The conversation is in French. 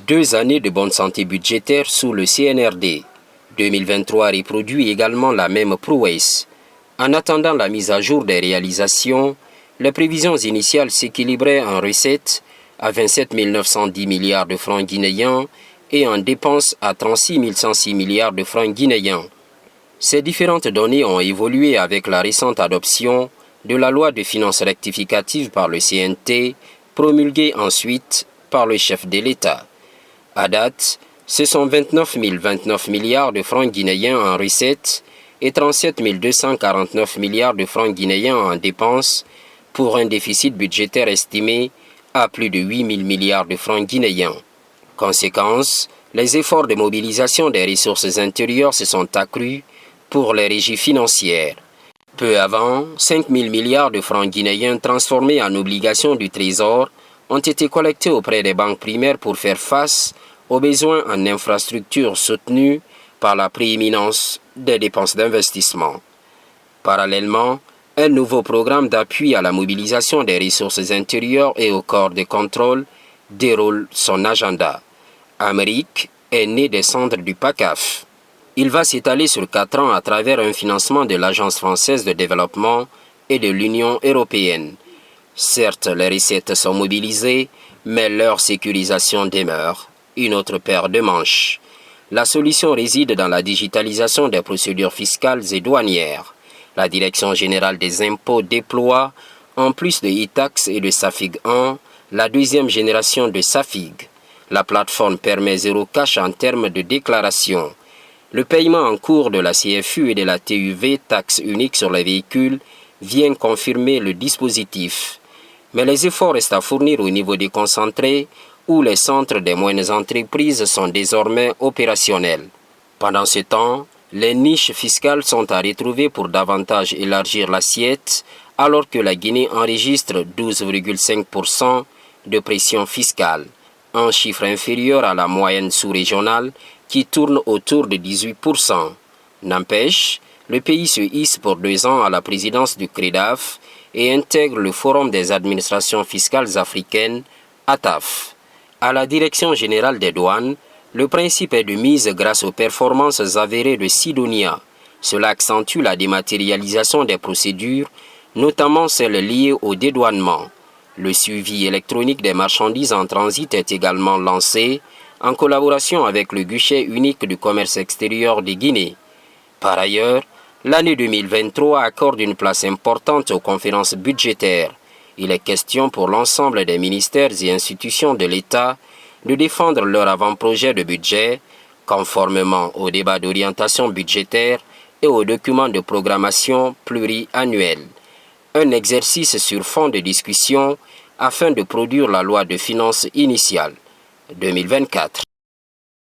2 années de bonne santé budgétaire sous le CNRD. 2023 reproduit également la même prouesse. En attendant la mise à jour des réalisations, les prévisions initiales s'équilibraient en recettes à 27 910 milliards de francs guinéens et en dépenses à 36 106 milliards de francs guinéens. Ces différentes données ont évolué avec la récente adoption de la loi de finances rectificative par le CNT, promulguée ensuite par le chef de l'État. À date, ce sont 29 029 milliards de francs guinéens en recettes et 37 249 milliards de francs guinéens en dépenses pour un déficit budgétaire estimé à plus de 8 000 milliards de francs guinéens. Conséquence, les efforts de mobilisation des ressources intérieures se sont accrus pour les régies financières. Peu avant, 5 000 milliards de francs guinéens transformés en obligations du Trésor ont été collectés auprès des banques primaires pour faire face aux besoins en infrastructures soutenus par la prééminence des dépenses d'investissement. Parallèlement, un nouveau programme d'appui à la mobilisation des ressources intérieures et au corps de contrôle déroule son agenda. Amérique est né des cendres du PACAF. Il va s'étaler sur 4 ans à travers un financement de l'Agence française de développement et de l'Union européenne. Certes, les recettes sont mobilisées, mais leur sécurisation demeure une autre paire de manches. La solution réside dans la digitalisation des procédures fiscales et douanières. La Direction générale des impôts déploie, en plus de e-Tax et de SAFIG 1, la 2e génération de SAFIG. La plateforme permet zéro cash en termes de déclaration. Le paiement en cours de la CFU et de la TUV, taxe unique sur les véhicules, vient confirmer le dispositif. Mais les efforts restent à fournir au niveau déconcentré, où les centres des moyennes entreprises sont désormais opérationnels. Pendant ce temps, les niches fiscales sont à retrouver pour davantage élargir l'assiette, alors que la Guinée enregistre 12,5% de pression fiscale, un chiffre inférieur à la moyenne sous-régionale qui tourne autour de 18%. N'empêche, le pays se hisse pour 2 ans à la présidence du CREDAF et intègre le Forum des administrations fiscales africaines, ATAF. À la Direction générale des douanes, le principe est de mise grâce aux performances avérées de Sidonia. Cela accentue la dématérialisation des procédures, notamment celles liées au dédouanement. Le suivi électronique des marchandises en transit est également lancé en collaboration avec le guichet unique du commerce extérieur de Guinée. Par ailleurs, l'année 2023 accorde une place importante aux conférences budgétaires. Il est question pour l'ensemble des ministères et institutions de l'État de défendre leur avant-projet de budget, conformément au débat d'orientation budgétaire et aux documents de programmation pluriannuelle. Un exercice sur fond de discussion afin de produire la loi de finances initiale 2024.